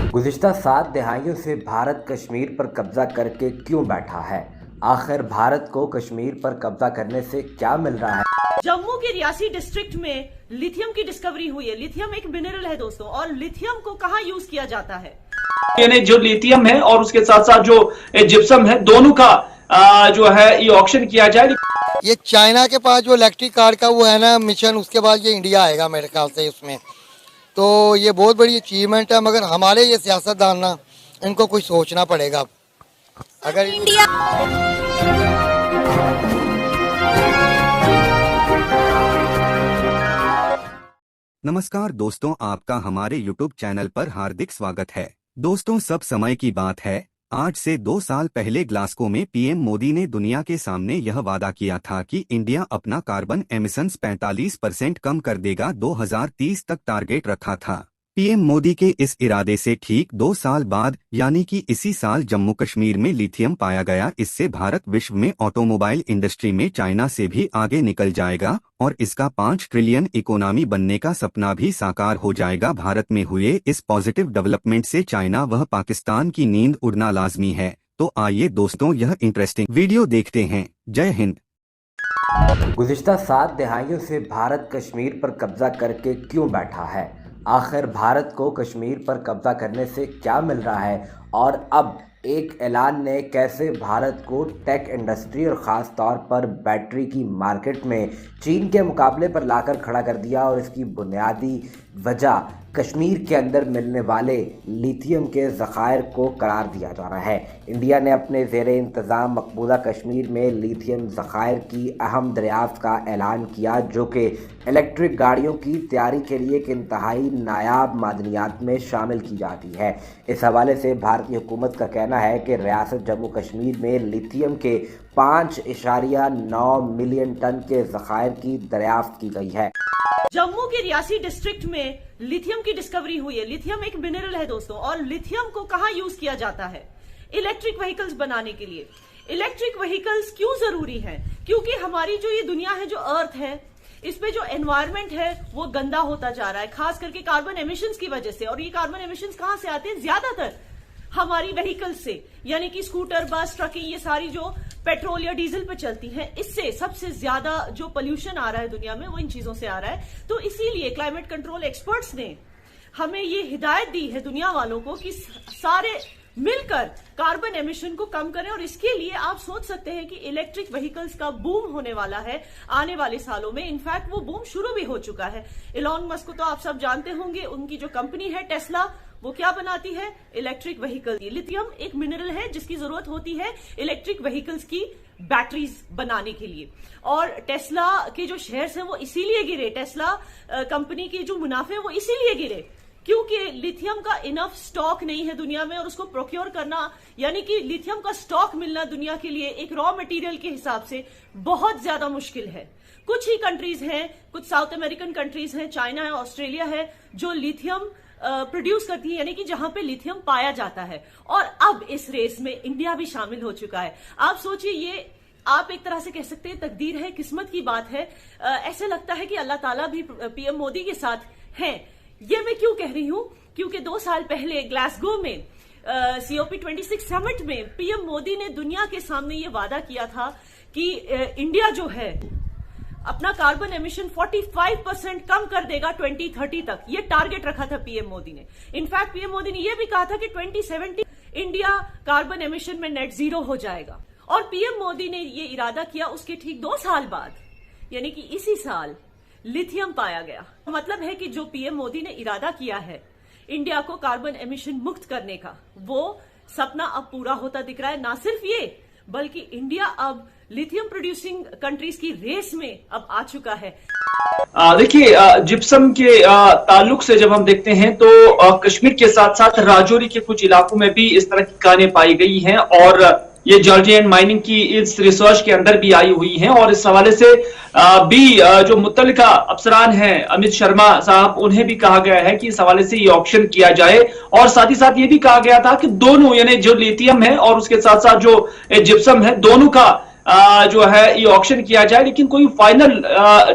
गुज़िश्ता 7 दहाइयों से भारत कश्मीर पर कब्जा करके क्यों बैठा है? आखिर भारत को कश्मीर पर कब्जा करने से क्या मिल रहा है? जम्मू के रियासी डिस्ट्रिक्ट में लिथियम की डिस्कवरी हुई है। लिथियम एक मिनरल है दोस्तों, और लिथियम को कहाँ यूज किया जाता है? यानी जो लिथियम है और उसके साथ साथ जो जिप्सम है, दोनों का जो है ये ऑक्शन किया जाए। ये चाइना के पास जो इलेक्ट्रिक कार का वो है ना मिशन, उसके बाद ये इंडिया आएगा मेरे ख्याल से उसमें। तो ये बहुत बड़ी अचीवमेंट है, मगर हमारे ये सियासतदान ना, इनको कुछ सोचना पड़ेगा। अगर इंडिया नमस्कार दोस्तों, आपका हमारे YouTube चैनल पर हार्दिक स्वागत है। दोस्तों, सब समय की बात है, आज से 2 साल पहले ग्लासगो में पीएम मोदी ने दुनिया के सामने यह वादा किया था कि इंडिया अपना कार्बन एमिशंस 45% कम कर देगा। 2030 तक टारगेट रखा था। पीएम मोदी के इस इरादे से ठीक 2 साल बाद यानी कि इसी साल जम्मू कश्मीर में लिथियम पाया गया। इससे भारत विश्व में ऑटोमोबाइल इंडस्ट्री में चाइना से भी आगे निकल जाएगा और इसका 5 ट्रिलियन इकोनॉमी बनने का सपना भी साकार हो जाएगा। भारत में हुए इस पॉजिटिव डेवलपमेंट से चाइना व पाकिस्तान की नींद उड़ना लाजमी है। तो आइए दोस्तों, यह इंटरेस्टिंग वीडियो देखते हैं। जय हिंद। गुज़िश्ता 7 दहाइयों से भारत कश्मीर पर कब्जा करके क्यों बैठा है? आखिर भारत को कश्मीर पर कब्जा करने से क्या मिल रहा है? और अब एक ऐलान ने कैसे भारत को टेक इंडस्ट्री और ख़ास तौर पर बैटरी की मार्केट में चीन के मुकाबले पर लाकर खड़ा कर दिया। और इसकी बुनियादी वजह कश्मीर के अंदर मिलने वाले लिथियम के ज़खायर को करार दिया जा रहा है। इंडिया ने अपने ज़ेरे इंतज़ाम मकबूजा कश्मीर में लिथियम ज़खायर की अहम दरियाफ्त का ऐलान किया, जो कि इलेक्ट्रिक गाड़ियों की तैयारी के लिए एक इंतहाई नायाब मादनियात में शामिल की जाती है। इस हवाले से भारतीय हुकूमत का कहना है कि रियासत जम्मू कश्मीर में लिथियम के 5.9 मिलियन टन के ज़खायर की दरियाफ्त की गई है। जम्मू के रियासी डिस्ट्रिक्ट में लिथियम की डिस्कवरी हुई है। लिथियम एक मिनरल है दोस्तों, और लिथियम को कहाँ यूज किया जाता है? इलेक्ट्रिक व्हीकल्स बनाने के लिए। इलेक्ट्रिक व्हीकल्स क्यों जरूरी है? क्योंकि हमारी जो ये दुनिया है, जो अर्थ है, इस पे जो एनवायरनमेंट है वो गंदा होता जा रहा है, खास करके कार्बन एमिशंस की वजह से। और ये कार्बन एमिशंस कहाँ से आते हैं? ज्यादातर हमारी व्हीकल्स से, यानी कि स्कूटर, बस, ट्रकिंग, ये सारी जो पेट्रोल या डीजल पे चलती हैं, इससे सबसे ज्यादा जो पोल्यूशन आ रहा है दुनिया में वो इन चीजों से आ रहा है। तो इसीलिए क्लाइमेट कंट्रोल एक्सपर्ट्स ने हमें ये हिदायत दी है दुनिया वालों को कि सारे मिलकर कार्बन एमिशन को कम करें। और इसके लिए आप सोच सकते हैं कि इलेक्ट्रिक व्हीकल्स का बूम होने वाला है आने वाले सालों में। इनफैक्ट वो बूम शुरू भी हो चुका है। इलॉन मस्क को तो आप सब जानते होंगे, उनकी जो कंपनी है टेस्ला, वो क्या बनाती है? Electric vehicle. लिथियम एक मिनरल है जिसकी जरूरत होती है इलेक्ट्रिक व्हीकल्स की बैटरीज बनाने के लिए। और टेस्ला के जो शेयर्स हैं वो इसीलिए गिरे, टेस्ला कंपनी के जो मुनाफे हैं वो इसीलिए गिरे क्योंकि लिथियम का इनफ स्टॉक नहीं है दुनिया में। और उसको प्रोक्योर करना, यानी कि लिथियम का स्टॉक मिलना दुनिया के लिए एक रॉ मटेरियल के हिसाब से बहुत ज्यादा मुश्किल है। कुछ ही कंट्रीज हैं, कुछ साउथ अमेरिकन कंट्रीज हैं, चाइना है, ऑस्ट्रेलिया है, जो लिथियम प्रोड्यूस करती है, यानी कि जहां पे लिथियम पाया जाता है। और अब इस रेस में इंडिया भी शामिल हो चुका है। आप सोचिए, ये आप एक तरह से कह सकते हैं तकदीर है, किस्मत की बात है। ऐसे लगता है कि अल्लाह ताला भी पीएम मोदी के साथ हैं। ये मैं क्यों कह रही हूं? क्योंकि 2 साल पहले ग्लासगो में COP26 समिट में पीएम मोदी ने दुनिया के सामने ये वादा किया था कि इंडिया जो है अपना कार्बन एमिशन 45% कम कर देगा 2030 तक। ये टारगेट रखा था पीएम मोदी ने। इनफैक्ट पीएम मोदी ने यह भी कहा था कि 2070 इंडिया कार्बन एमिशन में नेट जीरो हो जाएगा। और पीएम मोदी ने ये इरादा किया, उसके ठीक 2 साल बाद, यानी कि इसी साल लिथियम पाया गया। मतलब है कि जो पीएम मोदी ने इरादा किया है इंडिया को कार्बन एमिशन मुक्त करने का, वो सपना अब पूरा होता दिख रहा है। ना सिर्फ ये, बल्कि इंडिया अब लिथियम प्रोड्यूसिंग कंट्रीज की रेस में अब आ चुका है। देखिए, जिप्सम के ताल्लुक से जब हम देखते हैं तो कश्मीर के साथ साथ राजौरी के कुछ इलाकों में भी इस तरह की खानें पाई गई हैं और ये जॉर्जियन माइनिंग की इस रिसर्च के अंदर भी आई हुई हैं। और इस हवाले से भी जो मुतल्लिका अफसरान हैं, अमित शर्मा साहब, उन्हें भी कहा गया है कि इस हवाले से ये ऑक्शन किया जाए। और साथ ही साथ ये भी कहा गया था कि दोनों, यानी जो लिथियम है और उसके साथ साथ जो जिप्सम है, दोनों का जो है ये ऑक्शन किया जाए, लेकिन कोई फाइनल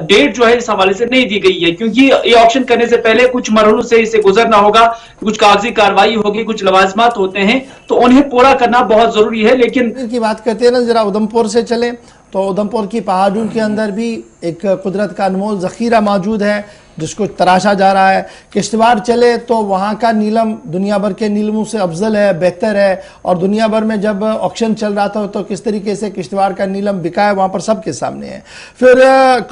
डेट जो है इस हवाले से नहीं दी गई है, क्योंकि ये ऑक्शन करने से पहले कुछ मरहलों से इसे गुजरना होगा, कुछ कागजी कार्रवाई होगी, कुछ लवाजमात होते हैं, तो उन्हें पूरा करना बहुत जरूरी है। लेकिन की बात करते हैं ना, जरा उधमपुर से चले तो उधमपुर की पहाड़ियों के अंदर भी एक कुदरत का अनमोल जखीरा मौजूद है जिसको तराशा जा रहा है। किश्तवाड़ चले तो वहाँ का नीलम दुनिया भर के नीलमों से अफजल है, बेहतर है, और दुनिया भर में जब ऑक्शन चल रहा था तो किस तरीके से किश्तवाड़ का नीलम बिका है वहाँ पर सबके सामने है। फिर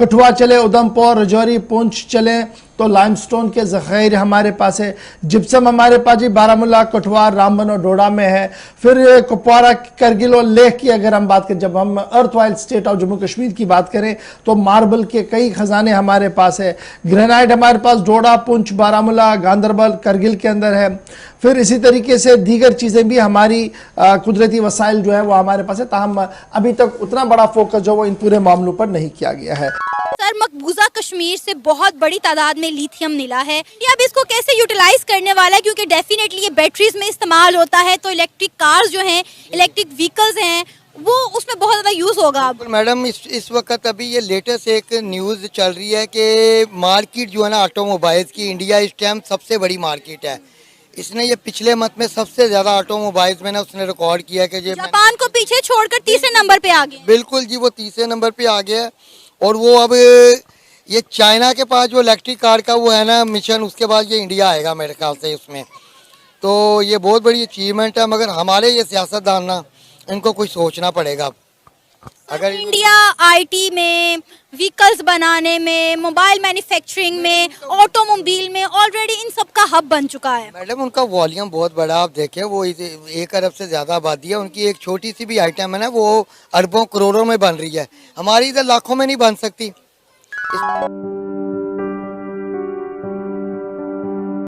कठुआ चले, उधमपुर, राजौरी, पुंछ चले तो लाइमस्टोन के ज़ख़ायर हमारे पास है। जिप्सम हमारे पास जी बारामूला, कठुआ, रामबन और डोडा में है। फिर कुपवारा, करगिल और लेह की अगर हम बात करें, जब हम erstwhile state of Jammu Kashmir की बात करें तो मार्बल के कई खजाने हमारे पास है। ग्रेनाइट हमारे पास डोडा, पुंछ, बारामूला, गांदरबल, करगिल के अंदर है। फिर इसी तरीके से दीगर चीज़ें भी हमारी कुदरती वसाइल जो है वो हमारे पास है, ताहम अभी तक उतना बड़ा फोकस जो वो इन पूरे मामलों पर नहीं किया गया है। सर, मकबूजा कश्मीर से बहुत बड़ी तादाद में लिथियम मिला है, ये अब इसको कैसे यूटिलाइज करने वाला है? क्योंकि डेफिनेटली ये बैटरीज में इस्तेमाल होता है, तो इलेक्ट्रिक कार्स जो हैं, इलेक्ट्रिक व्हीकल्स हैं, वो उसमें बहुत ज़्यादा यूज़ होगा। मैडम इस वक्त अभी ये लेटेस्ट एक न्यूज़ चल रही है कि मार्केट जो है ना ऑटोमोबाइल्स की, इंडिया इस टाइम सबसे बड़ी मार्केट है। इसने ये पिछले मंथ में सबसे ज़्यादा ऑटोमोबाइल्स में ना उसने रिकॉर्ड किया कि जापान को पीछे छोड़कर तीसरे नंबर पे आ गया। बिल्कुल जी, वो तीसरे नंबर पे आ गया है। और वो अब ये चाइना के पास जो इलेक्ट्रिक कार का वो है ना मिशन, उसके बाद ये इंडिया आएगा मेरे ख्याल से उसमें। तो ये बहुत बड़ी अचीवमेंट है, मगर हमारे ये सियासतदान ना इनको कुछ सोचना पड़ेगा। अगर इंडिया आईटी में, व्हीकल्स बनाने में, मोबाइल मैन्युफैक्चरिंग में, ऑटोमोबाइल में ऑलरेडी इन सब का हब बन चुका है। मैडम उनका वॉल्यूम बहुत बड़ा, आप देखें वो 1 अरब से ज़्यादा आबादी है। उनकी एक छोटी सी भी आइटम है ना वो अरबों करोड़ों में बन रही है, हमारी इधर लाखों में नहीं बन सकती।